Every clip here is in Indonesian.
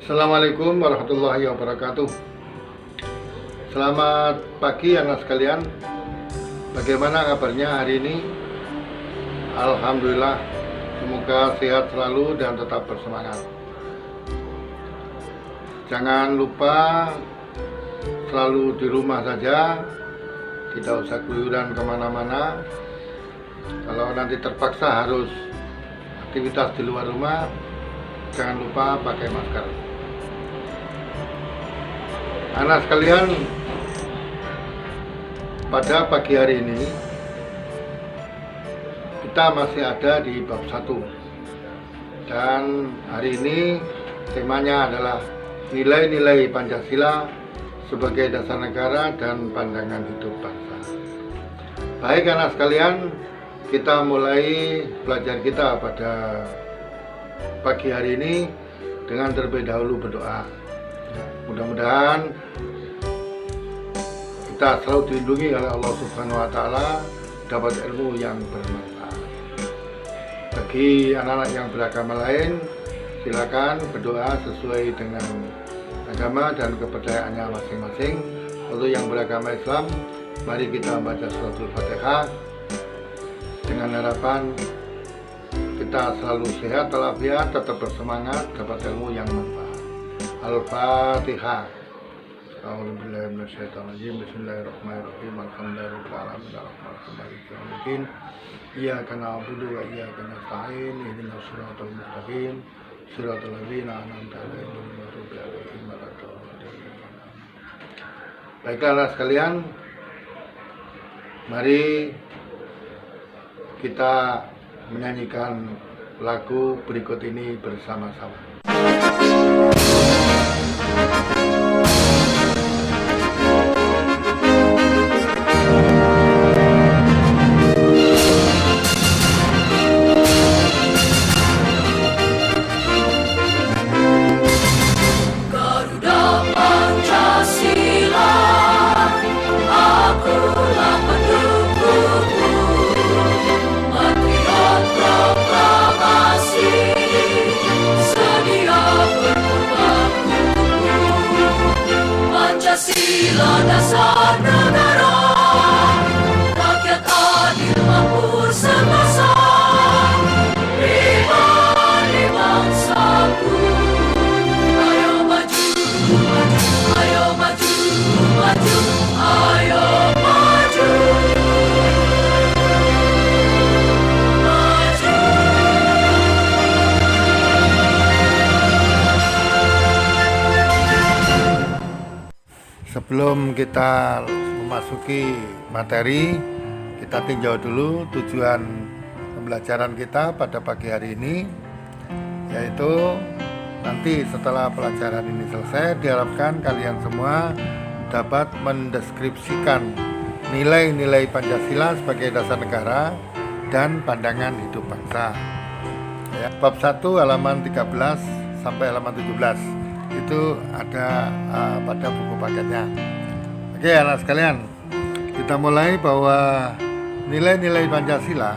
Assalamualaikum warahmatullahi wabarakatuh. Selamat pagi anak sekalian. Bagaimana kabarnya hari ini? Alhamdulillah, semoga sehat selalu dan tetap bersemangat. Jangan lupa selalu di rumah saja, tidak usah keluyuran kemana-mana. Kalau nanti terpaksa harus aktivitas di luar rumah, jangan lupa pakai masker. Anak sekalian, pada pagi hari ini kita masih ada di bab 1, dan hari ini temanya adalah nilai-nilai Pancasila sebagai dasar negara dan pandangan hidup bangsa. Baik anak sekalian, kita mulai belajar kita pada pagi hari ini dengan terlebih dahulu berdoa. Mudah-mudahan kita selalu dilindungi oleh Allah Subhanahu wa Ta'ala, dapat ilmu yang bermanfaat. Bagi anak-anak yang beragama lain, silakan berdoa sesuai dengan agama dan kepercayaannya masing-masing. Untuk yang beragama Islam, mari kita membaca suratul Fatihah dengan harapan kita selalu sehat walafiat, tetap bersemangat, dapat ilmu yang manfaat. Al-Fatihah. A'udzubillahi minasyaitonirrajim. Bismillahirrahmanirrahim. Alhamdulillahirabbil alamin. Arrahmanirrahim. Maliki yaumiddin. Iyyaka na'budu wa iyyaka nasta'in. Ihdinas siratal mustaqim. Siratal ladzina an'amta 'alaihim ghairil maghdubi 'alaihim waladdallin. Baiklah anak sekalian, mari kita menyanyikan lagu berikut ini bersama-sama. Pancasila dasar negara, rakyat adil makmur semasa, pribadi bangsaku. Ayo maju, maju, ayo maju, maju, ayo maju, maju. Sebelum kita memasuki materi, kita tinjau dulu tujuan pembelajaran kita pada pagi hari ini, yaitu nanti setelah pelajaran ini selesai, diharapkan kalian semua dapat mendeskripsikan nilai-nilai Pancasila sebagai dasar negara dan pandangan hidup bangsa. Ya, bab 1 halaman 13 sampai halaman 17 itu ada pada buku paketnya. Oke anak sekalian, kita mulai bahwa nilai-nilai Pancasila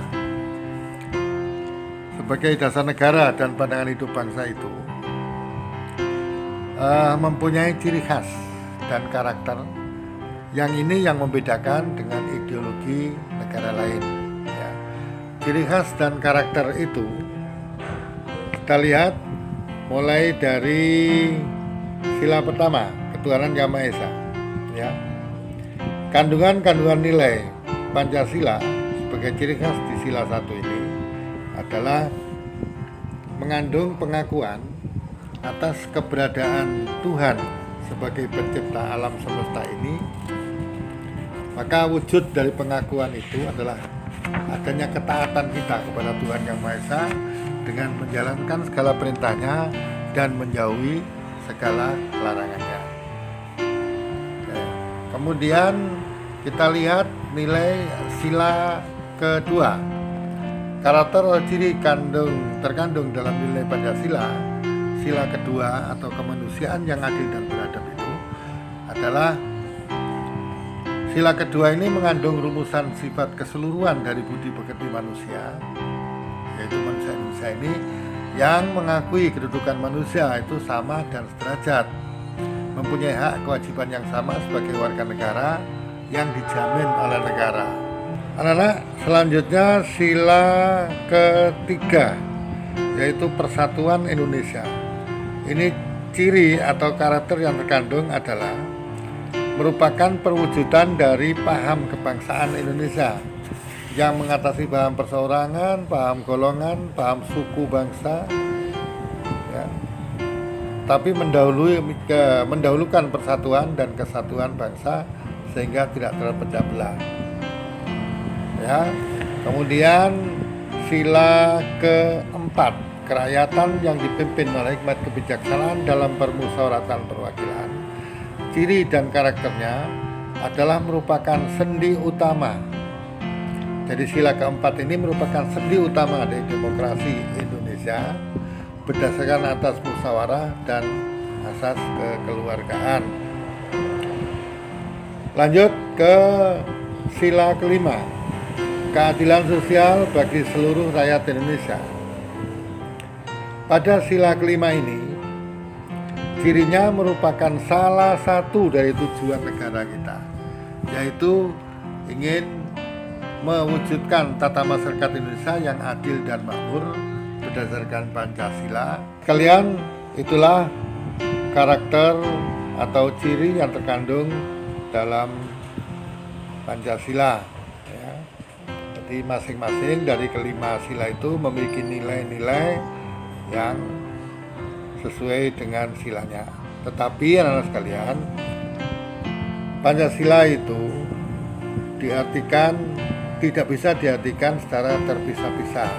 sebagai dasar negara dan pandangan hidup bangsa itu mempunyai ciri khas dan karakter yang membedakan dengan ideologi negara lain. Ya. Ciri khas dan karakter itu kita lihat mulai dari sila pertama, ketuhanan Yang Maha Esa. Ya. Kandungan nilai Pancasila sebagai ciri khas di sila 1 ini adalah mengandung pengakuan atas keberadaan Tuhan sebagai pencipta alam semesta ini. Maka wujud dari pengakuan itu adalah adanya ketaatan kita kepada Tuhan Yang Maha Esa dengan menjalankan segala perintahnya dan menjauhi segala larangannya. Kemudian kita lihat nilai sila kedua. Karakter atau ciri terkandung dalam nilai Pancasila, sila kedua atau kemanusiaan yang adil dan beradab itu adalah sila kedua ini mengandung rumusan sifat keseluruhan dari budi pekerti manusia, yaitu manusia Indonesia ini yang mengakui kedudukan manusia itu sama dan sederajat, mempunyai hak kewajiban yang sama sebagai warga negara yang dijamin oleh negara. Anak-anak, selanjutnya sila ketiga, yaitu persatuan Indonesia. Ini ciri atau karakter yang terkandung adalah merupakan perwujudan dari paham kebangsaan Indonesia yang mengatasi paham perseorangan, paham golongan, paham suku bangsa, ya. Tapi mendahulukan persatuan dan kesatuan bangsa sehingga tidak terpecah belah. Ya. Kemudian sila keempat, kerakyatan yang dipimpin oleh hikmat kebijaksanaan dalam permusyawaratan perwakilan. Ciri dan karakternya adalah merupakan sendi utama. Jadi sila keempat ini merupakan sendi utama dari demokrasi Indonesia berdasarkan atas musyawarah dan asas kekeluargaan. Lanjut ke sila kelima, keadilan sosial bagi seluruh rakyat Indonesia. Pada sila kelima ini, cirinya merupakan salah satu dari tujuan negara kita, yaitu ingin mewujudkan tata masyarakat Indonesia yang adil dan makmur berdasarkan Pancasila. Kalian, itulah karakter atau ciri yang terkandung dalam Pancasila, ya. Jadi masing-masing dari kelima sila itu memiliki nilai-nilai yang sesuai dengan silanya. Tetapi anak-anak sekalian, Pancasila itu tidak bisa diartikan secara terpisah-pisah.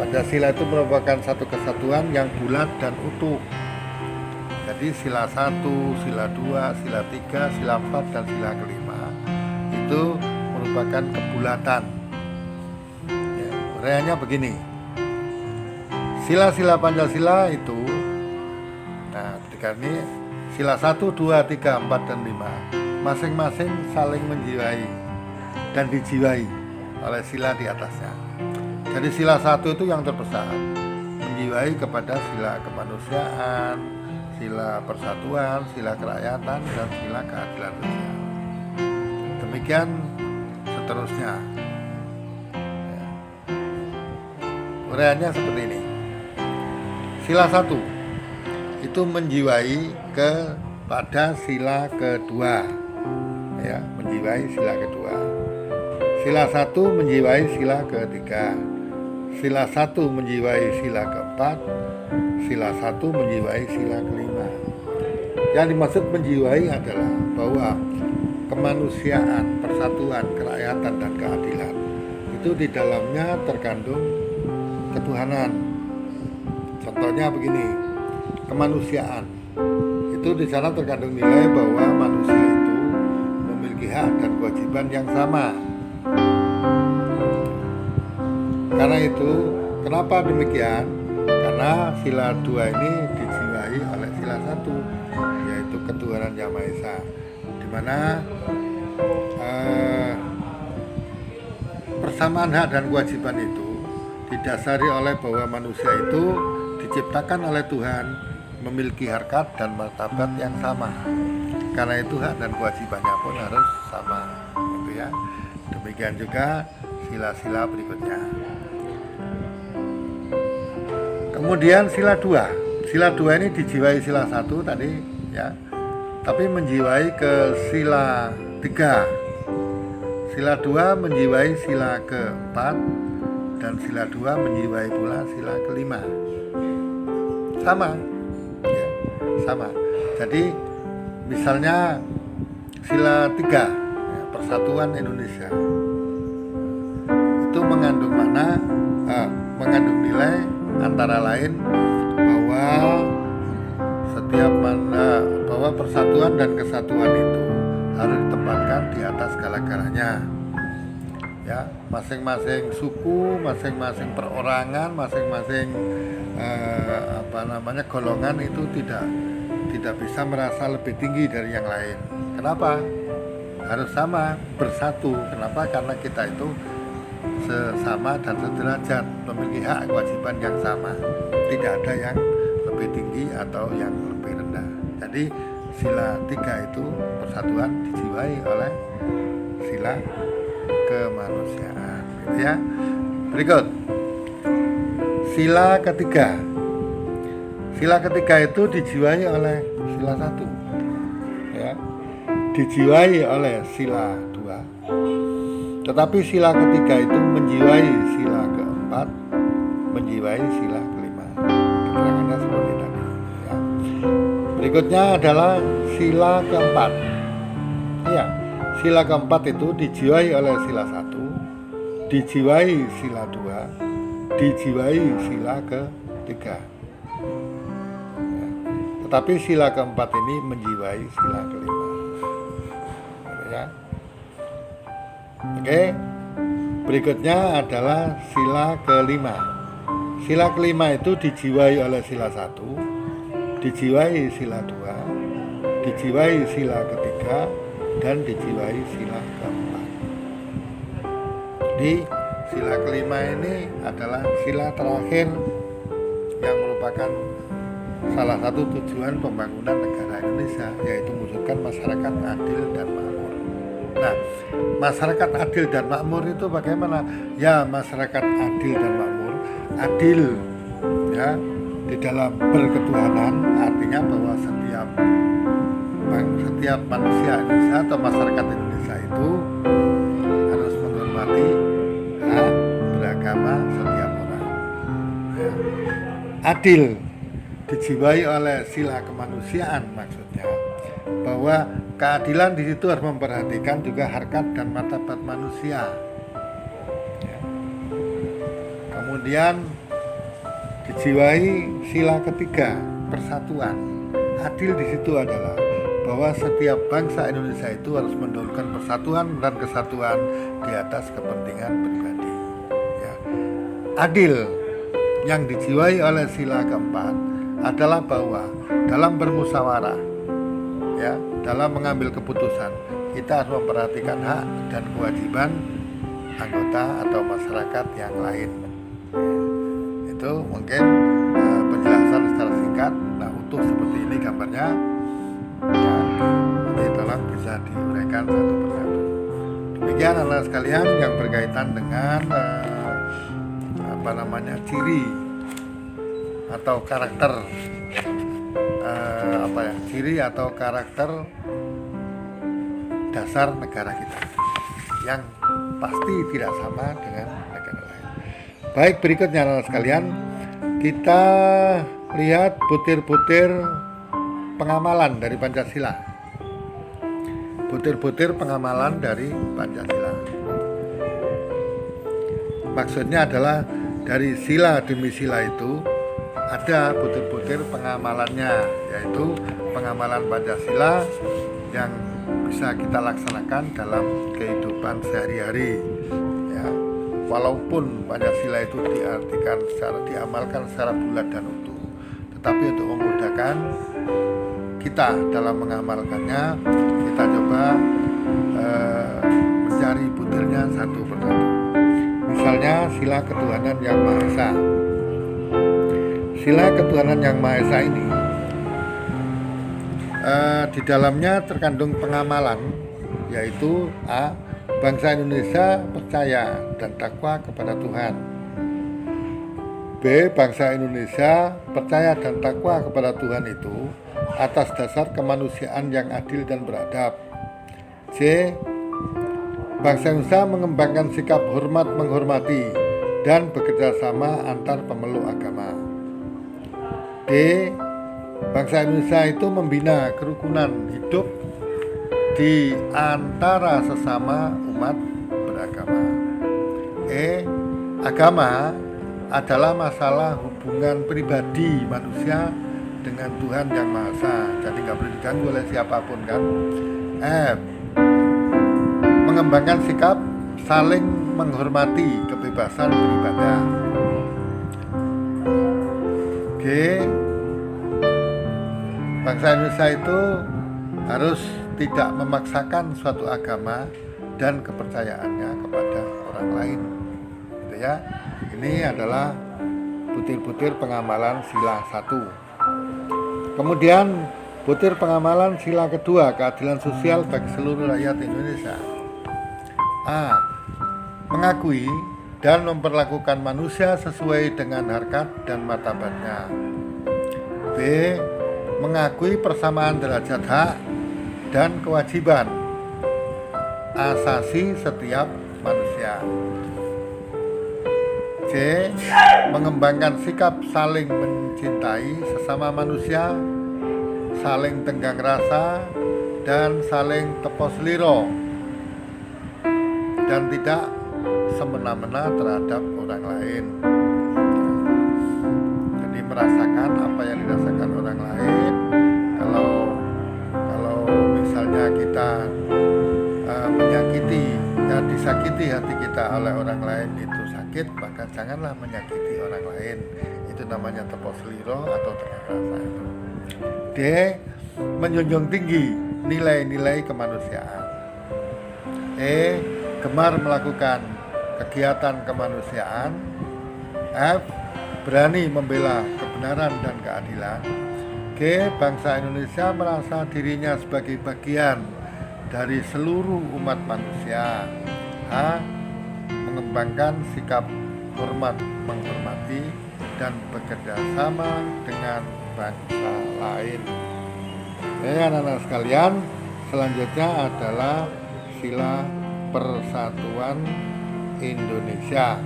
Pancasila itu merupakan satu kesatuan yang bulat dan utuh. Jadi sila 1, sila 2, sila 3, sila 4, dan sila kelima itu merupakan kebulatan. Ya, uraiannya begini. Sila-sila Pancasila itu, nah ketika ini sila 1, 2, 3, 4, dan 5 masing-masing saling menjiwai dan dijiwai oleh sila di atasnya. Jadi sila 1 itu yang terbesar, menjiwai kepada sila kemanusiaan, sila persatuan, sila kerakyatan, dan sila keadilan sosial. Demikian seterusnya. Ya. Uraiannya seperti ini. Sila 1 itu menjiwai kepada sila kedua, ya, menjiwai sila kedua. Sila 1 menjiwai sila ketiga, sila 1 menjiwai sila keempat, sila 1 menjiwai sila kelima. Yang dimaksud menjiwai adalah bahwa kemanusiaan, persatuan, kerakyatan, dan keadilan itu di dalamnya terkandung ketuhanan. Contohnya begini, kemanusiaan itu di sana terkandung nilai bahwa manusia itu memiliki hak dan kewajiban yang sama. Karena itu, kenapa demikian? Karena sila 2 ini dijiwai oleh sila 1, yaitu ketuhanan Yang Maha Esa, di mana persamaan hak dan kewajiban itu didasari oleh bahwa manusia itu diciptakan oleh Tuhan memiliki harkat dan martabat yang sama. Karena itu hak dan kewajibannya pun harus sama, gitu ya. Demikian juga sila-sila berikutnya. Kemudian sila 2. Sila 2 ini dijiwai sila 1 tadi, ya. Tapi menjiwai ke sila 3. Sila 2 menjiwai sila keempat, dan sila 2 menjiwai pula sila kelima. Sama, ya, sama. Jadi misalnya sila 3, ya, persatuan Indonesia, itu mengandung mengandung nilai antara lain bahwa persatuan dan kesatuan itu harus ditempatkan di atas segala-galanya. Ya, masing-masing suku, masing-masing perorangan, masing-masing golongan itu tidak bisa merasa lebih tinggi dari yang lain. Kenapa? Harus sama, bersatu. Kenapa? Karena kita itu sesama dan sederajat, memiliki hak kewajiban yang sama. Tidak ada yang lebih tinggi atau yang lebih rendah. Jadi sila 3 itu persatuan dijiwai oleh sila kemanusiaan, gitu ya. Berikut sila ketiga. Sila ketiga itu dijiwai oleh sila 1, ya, dijiwai oleh sila 2. Tetapi sila ketiga itu menjiwai sila keempat, menjiwai sila kelima. Keterangannya seperti tadi, ya. Berikutnya adalah sila keempat. Ya, sila keempat itu dijiwai oleh sila 1, dijiwai sila 2, dijiwai sila ketiga. Ya. Tetapi sila keempat ini menjiwai sila kelima. Ya. Oke. Berikutnya adalah sila kelima. Sila kelima itu dijiwai oleh sila 1, dijiwai sila 2, dijiwai sila ketiga, dan dijiwai sila keempat. Jadi sila kelima ini adalah sila terakhir yang merupakan salah satu tujuan pembangunan negara Indonesia, yaitu mewujudkan masyarakat adil dan makmur. Nah, masyarakat adil dan makmur itu bagaimana? Ya, masyarakat adil dan makmur, adil ya di dalam berketuhanan, artinya bahwa setiap manusia Indonesia atau masyarakat Indonesia itu harus menghormati hak beragama setiap orang. Ya. Adil dijiwai oleh sila kemanusiaan, maksudnya bahwa keadilan di situ harus memperhatikan juga harkat dan martabat manusia. Ya. Kemudian dijiwai sila ketiga, persatuan. Adil di situ adalah bahwa setiap bangsa Indonesia itu harus mendahulukan persatuan dan kesatuan di atas kepentingan pribadi. Ya. Adil yang dijiwai oleh sila keempat adalah bahwa dalam bermusyawarah, ya, dalam mengambil keputusan, kita harus memperhatikan hak dan kewajiban anggota atau masyarakat yang lain. Itu mungkin penjelasan secara singkat. Nah, utuh seperti ini gambarnya. Ya, nanti tolong bisa diuraikan satu persatu. Demikian anak sekalian yang berkaitan dengan ciri atau karakter ciri atau karakter dasar negara kita yang pasti tidak sama dengan negara lain. Baik, berikutnya anak sekalian, kita lihat butir-butir pengamalan dari Pancasila. Butir-butir pengamalan dari Pancasila. Maksudnya adalah dari sila demi sila itu ada butir-butir pengamalannya, yaitu pengamalan Pancasila yang bisa kita laksanakan dalam kehidupan sehari-hari. Ya, walaupun Pancasila itu diamalkan secara bulat dan utuh, tetapi untuk memudahkan kita dalam mengamalkannya, kita coba mencari butirnya satu persatu. Misalnya sila ketuhanan yang Maha Esa. Sila ketuhanan yang Maha Esa ini di dalamnya terkandung pengamalan, yaitu A. Bangsa Indonesia percaya dan takwa kepada Tuhan. B. Bangsa Indonesia percaya dan takwa kepada Tuhan itu atas dasar kemanusiaan yang adil dan beradab. C. Bangsa Indonesia mengembangkan sikap hormat menghormati dan bekerja sama antar pemeluk agama. D. Bangsa Indonesia itu membina kerukunan hidup di antara sesama umat beragama. E. Agama adalah masalah hubungan pribadi manusia dengan Tuhan yang Maha Esa, jadi nggak boleh diganggu oleh siapapun kan. F. Mengembangkan sikap saling menghormati kebebasan beribadah. G. Bangsa Indonesia itu harus tidak memaksakan suatu agama dan kepercayaannya kepada orang lain. ya. Ini adalah butir-butir pengamalan sila 1. Kemudian butir pengamalan sila kedua, keadilan sosial bagi seluruh rakyat Indonesia. A. Mengakui dan memperlakukan manusia sesuai dengan harkat dan martabatnya. B. Mengakui persamaan derajat hak dan kewajiban asasi setiap manusia. C. Mengembangkan sikap saling mencintai sesama manusia, saling tenggang rasa, dan saling tepos liro, dan tidak semena-mena terhadap orang lain. Jadi merasakan apa yang dirasakan orang lain. Kalau misalnya kita menyakiti, disakiti hati kita oleh orang lain itu sakit, maka janganlah menyakiti orang lain. Itu namanya tepos liro atau tenggang rasa itu. D. Menjunjung tinggi nilai-nilai kemanusiaan. E. Gemar melakukan kegiatan kemanusiaan. F. Berani membela kebenaran dan keadilan. G. Bangsa Indonesia merasa dirinya sebagai bagian dari seluruh umat manusia. H. Mengembangkan sikap hormat menghormati dan bekerja sama dengan bangsa lain. Anak-anak sekalian, selanjutnya adalah sila Persatuan Indonesia.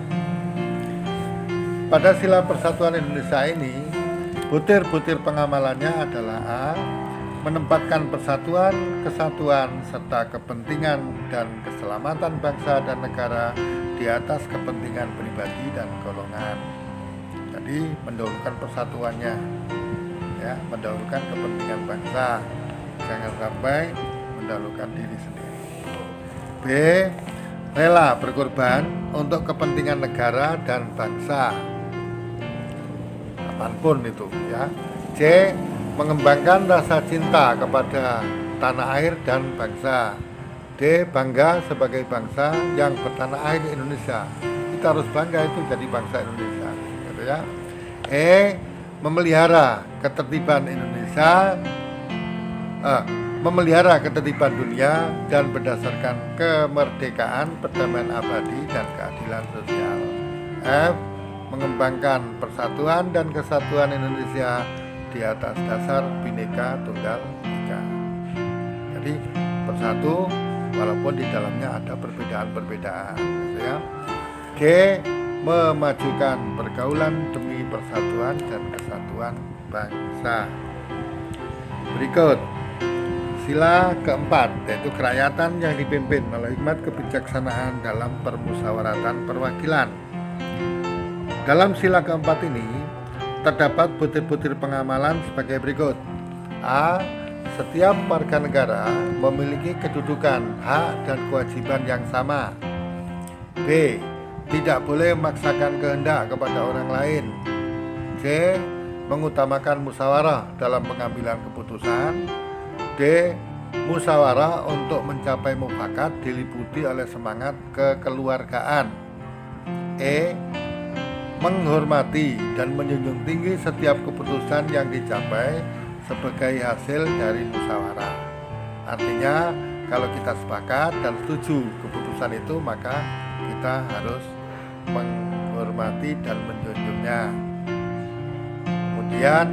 Pada sila Persatuan Indonesia ini, butir-butir pengamalannya adalah A. Menempatkan persatuan, kesatuan, serta kepentingan dan keselamatan bangsa dan negara di atas kepentingan pribadi dan golongan. Jadi mendahulukan persatuannya, ya, mendahulukan kepentingan bangsa, jangan sampai mendahulukan diri sendiri. B. Rela berkorban untuk kepentingan negara dan bangsa, apapun itu, ya. C. Mengembangkan rasa cinta kepada tanah air dan bangsa. D. Bangga sebagai bangsa yang bertanah air Indonesia. Kita harus bangga itu jadi bangsa Indonesia, gitu ya. E. Memelihara ketertiban Indonesia, memelihara ketertiban dunia dan berdasarkan kemerdekaan, perdamaian abadi dan keadilan sosial. F. Mengembangkan persatuan dan kesatuan Indonesia di atas dasar Bhinneka Tunggal Ika. Jadi bersatu walaupun di dalamnya ada perbedaan-perbedaan, gitu ya. G. Memajukan pergaulan demi persatuan dan kesatuan bangsa. Berikut sila keempat, yaitu kerakyatan yang dipimpin oleh hikmat kebijaksanaan dalam permusyawaratan perwakilan. Dalam sila keempat ini terdapat butir-butir pengamalan sebagai berikut. A. Setiap warga negara memiliki kedudukan, hak, dan kewajiban yang sama. B. Tidak boleh memaksakan kehendak kepada orang lain. C. Mengutamakan musyawarah dalam pengambilan keputusan. D. Musyawarah untuk mencapai mufakat diliputi oleh semangat kekeluargaan. E. Menghormati dan menjunjung tinggi setiap keputusan yang dicapai sebagai hasil dari musyawarah. Artinya, kalau kita sepakat dan setuju keputusan itu, maka kita harus menghormati dan menjunjungnya. Kemudian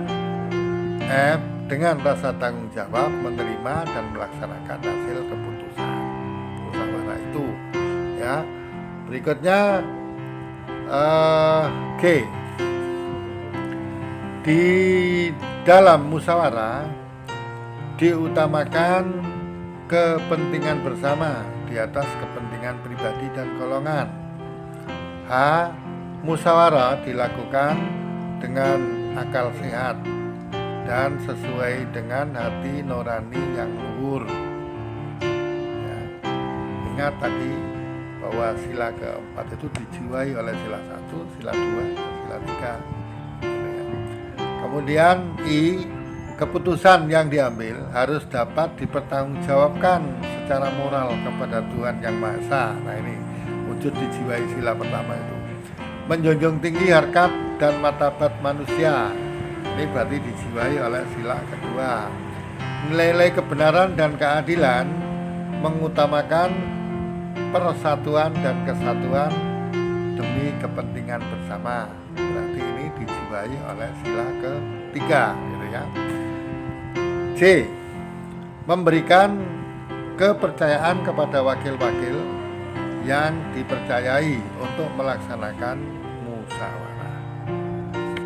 F. Dengan rasa tanggung jawab menerima dan melaksanakan hasil keputusan musyawarah itu, ya. Berikutnya G. Di dalam musyawarah diutamakan kepentingan bersama di atas kepentingan pribadi dan golongan. H. Musyawarah dilakukan dengan akal sehat dan sesuai dengan hati nurani yang luhur, ya. Ingat tadi bahwa sila keempat itu dijiwai oleh sila 1, sila 2, sila 3. Kemudian I. Keputusan yang diambil harus dapat dipertanggungjawabkan secara moral kepada Tuhan Yang Maha Esa. Nah, ini wujud dijiwai sila pertama itu. menjunjung tinggi harkat dan martabat manusia. Ini berarti dijiwai oleh sila kedua. Nilai-nilai kebenaran dan keadilan, mengutamakan persatuan dan kesatuan demi kepentingan bersama. Berarti ini dijiwai oleh sila ketiga, gitu ya. C. Memberikan kepercayaan kepada wakil-wakil yang dipercayai untuk melaksanakan musyawarah.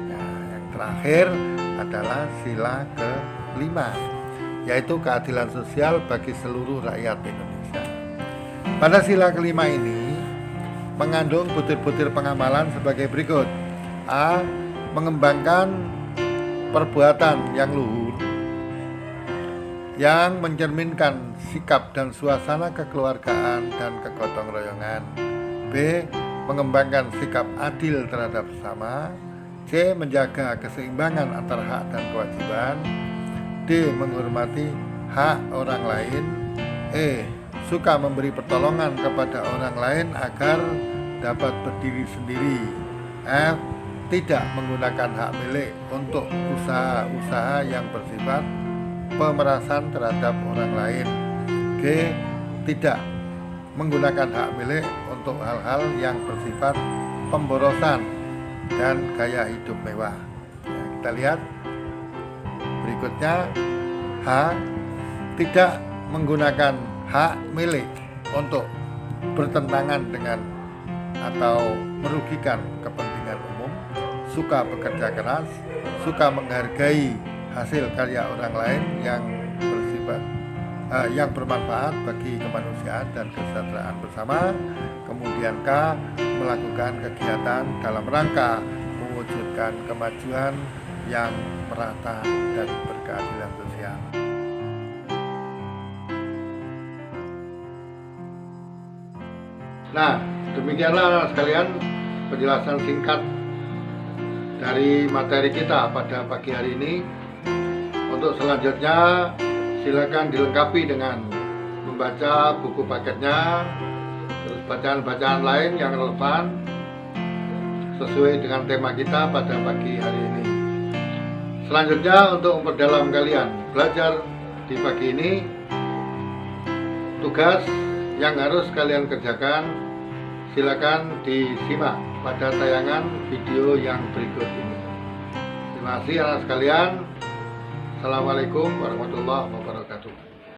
Nah, yang terakhir adalah sila kelima, yaitu keadilan sosial bagi seluruh rakyat Indonesia. Pada sila kelima ini mengandung butir-butir pengamalan sebagai berikut. A. Mengembangkan perbuatan yang luhur yang mencerminkan sikap dan suasana kekeluargaan dan kegotong royongan. B. Mengembangkan sikap adil terhadap sesama. C. Menjaga keseimbangan antara hak dan kewajiban. D. Menghormati hak orang lain. E. Suka memberi pertolongan kepada orang lain agar dapat berdiri sendiri. F. Tidak menggunakan hak milik untuk usaha-usaha yang bersifat pemerasan terhadap orang lain. G. Tidak menggunakan hak milik untuk hal-hal yang bersifat pemborosan dan gaya hidup mewah. Ya, kita lihat berikutnya. H. Tidak menggunakan hak milik untuk bertentangan dengan atau merugikan kepentingan umum, suka bekerja keras, suka menghargai hasil karya orang lain yang bersifat yang bermanfaat bagi kemanusiaan dan kesejahteraan bersama. Kemudian K. Melakukan kegiatan dalam rangka mewujudkan kemajuan yang merata dan berkeadilan sosial. Nah, demikianlah sekalian penjelasan singkat dari materi kita pada pagi hari ini. Untuk selanjutnya silakan dilengkapi dengan membaca buku paketnya, terus bacaan-bacaan lain yang relevan sesuai dengan tema kita pada pagi hari ini. Selanjutnya untuk memperdalam kalian belajar di pagi ini, tugas yang harus kalian kerjakan silakan disimak pada tayangan video yang berikut ini. Terima kasih anak sekalian. Assalamualaikum warahmatullahi wabarakatuh.